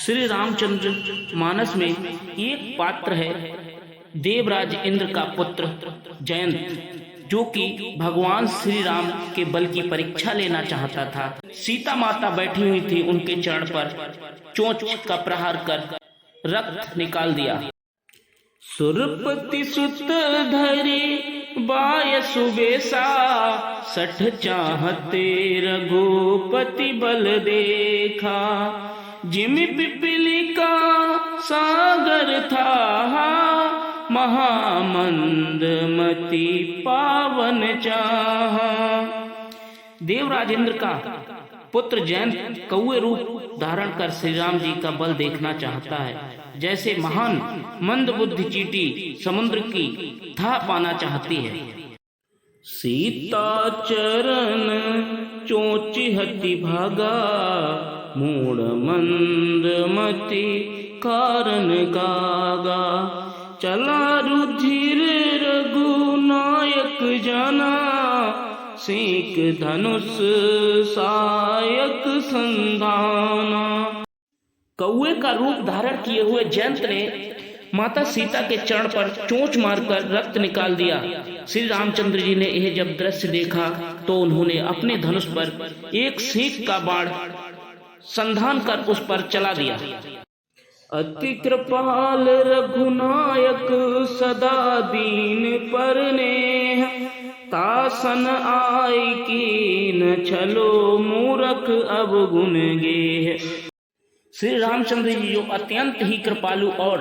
श्री रामचंद्र मानस में एक पात्र है, देवराज इंद्र का पुत्र जयंत, जो कि भगवान श्री राम के बल की परीक्षा लेना चाहता था। सीता माता बैठी हुई थी, उनके चरण पर चोंच का प्रहार कर रक्त निकाल दिया। सुरपति सुत धरी बाय सुबेसा, 60 चाहते रघुपति बल देखा। जिमि पिपली का सागर था, महामंद मति पावन चाहा। देवराज इंद्र का पुत्र जयंत कौए रूप धारण कर श्री राम जी का बल देखना चाहता है, जैसे महान मंद बुद्धि चींटी समुद्र की था पाना चाहती है। सीता चरण चोंची हति भागा, मूढ़ मंद मति कारण गागा। चला रुधिर रघुनायक जाना, सेक धनुष सायक संधाना। कौए का रूप धारण किए हुए जयंत ने माता सीता के चरण पर चोंच मारकर रक्त निकाल दिया। श्री रामचंद्र जी ने यह जब दृश्य देखा तो उन्होंने अपने धनुष पर एक सीख का बाण संधान कर उस पर चला दिया। अति कृपाल रघुनायक सदा दीन पर नेह, तासन आई कीन छलो मूरख अवगुण गेह। श्री रामचंद्र जी जो अत्यंत ही कृपालु और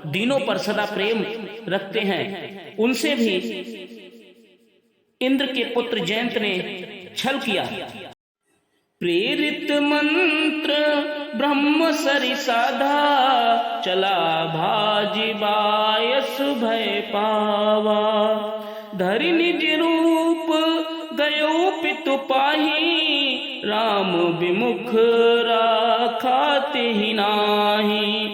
दीनों पर सदा प्रेम रखते हैं, उनसे भी इंद्र के पुत्र जयंत ने छल किया। प्रेरित मंत्र ब्रह्म सरि साधा, चला भाजी बायस भय पावा। धरि निज रूप गयो पितु पाही, राम विमुख राखाते ही नाही।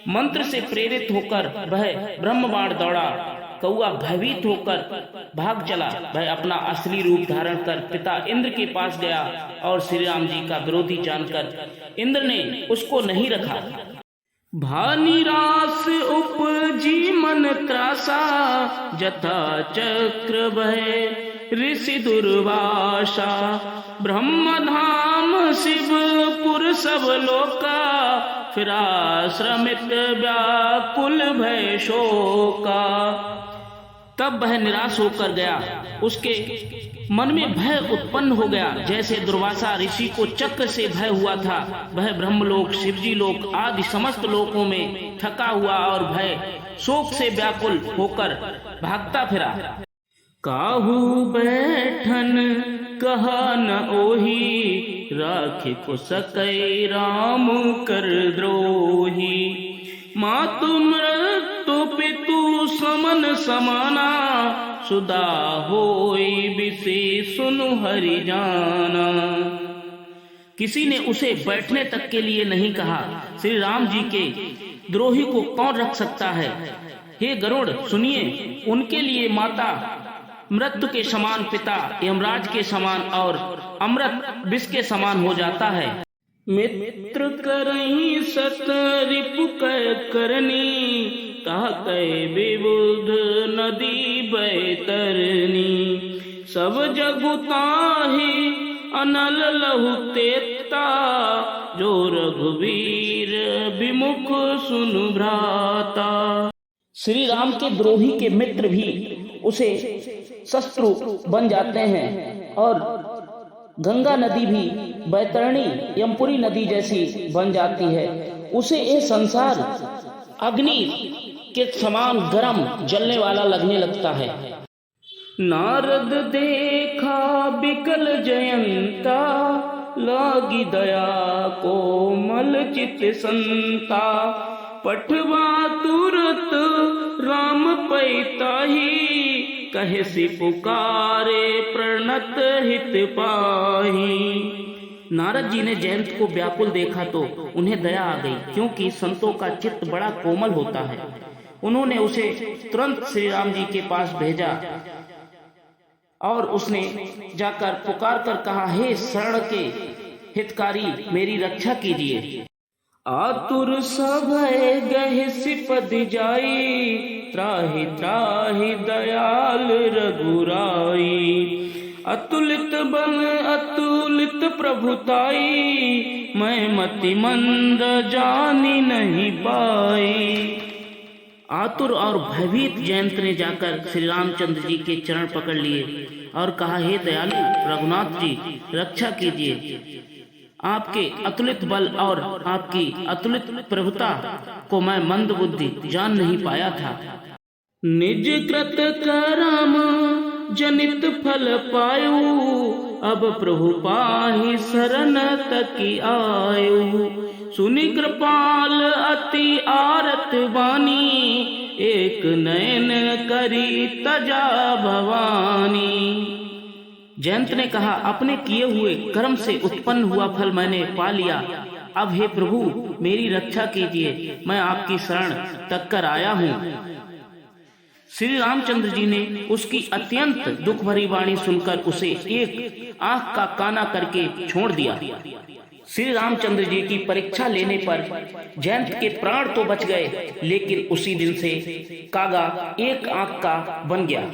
मंत्र से प्रेरित होकर वह ब्रह्म बाण दौड़ा। कौआ भयभीत होकर भाग चला। वह अपना असली रूप धारण कर पिता इंद्र के पास गया और श्री राम जी का विरोधी जानकर इंद्र ने उसको नहीं रखा। भानिरास उपजी मन त्रासा, जथा चक्र भय ऋषि दुर्वासा। ब्रह्म धाम शिवपुर सब लोका, फिरा श्रमित व्याकुल भय शोका। तब वह निराश होकर गया, उसके मन में भय उत्पन्न हो गया, जैसे दुर्वासा ऋषि को चक्र से भय हुआ था। वह ब्रह्मलोक, शिवजी लोक आदि समस्त लोकों में थका हुआ और भय शोक से व्याकुल होकर भागता फिरा। काहू बैठन कहा न ओही, राखे को सकै राम कर द्रोही। मातु मृत्यु पितु समन समाना, सुदा होई बिसे सुनु हरि जाना। किसी ने उसे बैठने तक के लिए नहीं कहा। श्री राम जी के द्रोही को कौन रख सकता है? हे गरुड़ सुनिए, उनके लिए माता मृत्यु के समान, पिता यमराज के समान और अमृत विष के समान हो जाता है। मित्र करही सत रिपु कह करनी, कहा कह विबुध नदी बैतरनी। सब जगुताहि अनल लहु तेता, जो रघुवीर विमुख सुनु भ्राता। श्री राम के द्रोही के मित्र भी उसे शत्रु बन जाते हैं और गंगा नदी भी बैतरणी यमपुरी नदी जैसी बन जाती है। उसे यह संसार अग्नि के समान गरम जलने वाला लगने लगता है। नारद देखा बिकल जयंता, लागी दया कोमल चित संता। पठवा तुरत राम पैताही, कहे सि पुकारे प्रणत हित पाही। नारद जी ने जयंत को व्याकुल देखा तो उन्हें दया आ गई, क्योंकि संतों का चित्त बड़ा कोमल होता है। उन्होंने उसे तुरंत श्री राम जी के पास भेजा और उसने जाकर पुकार कर कहा, हे शरण के हितकारी मेरी रक्षा कीजिए। आतुर सभय गहि सिपद जाई, त्राहि त्राहि दयाल रघुराई। अतुलित बल अतुलित प्रभुताई, मैं मति मंद जानी नहीं पाई। आतुर और भयभीत जयंत ने जाकर श्री रामचंद्र जी के चरण पकड़ लिए और कहा, हे दयालु रघुनाथ जी, रक्षा कीजिए। आपके अतुलित बल और आपकी अतुलित प्रभुता को मैं मंद बुद्धि जान नहीं पाया था। निज कृत करम जनित फल पायु, अब प्रभु पाहि शरण तकी आयु। सुनि कृपाल अति आरत बानी, एक नयन करी तजा भवानी। जयंत ने कहा, अपने किए हुए कर्म से उत्पन्न हुआ फल मैंने पा लिया। अब हे प्रभु मेरी रक्षा कीजिए, मैं आपकी शरण तक कर आया हूँ। श्री रामचंद्र जी ने उसकी अत्यंत दुख भरी वाणी सुनकर उसे एक आंख का काना करके छोड़ दिया। श्री रामचंद्र जी की परीक्षा लेने पर जयंत के प्राण तो बच गए, लेकिन उसी दिन से कागा एक आंख का बन गया।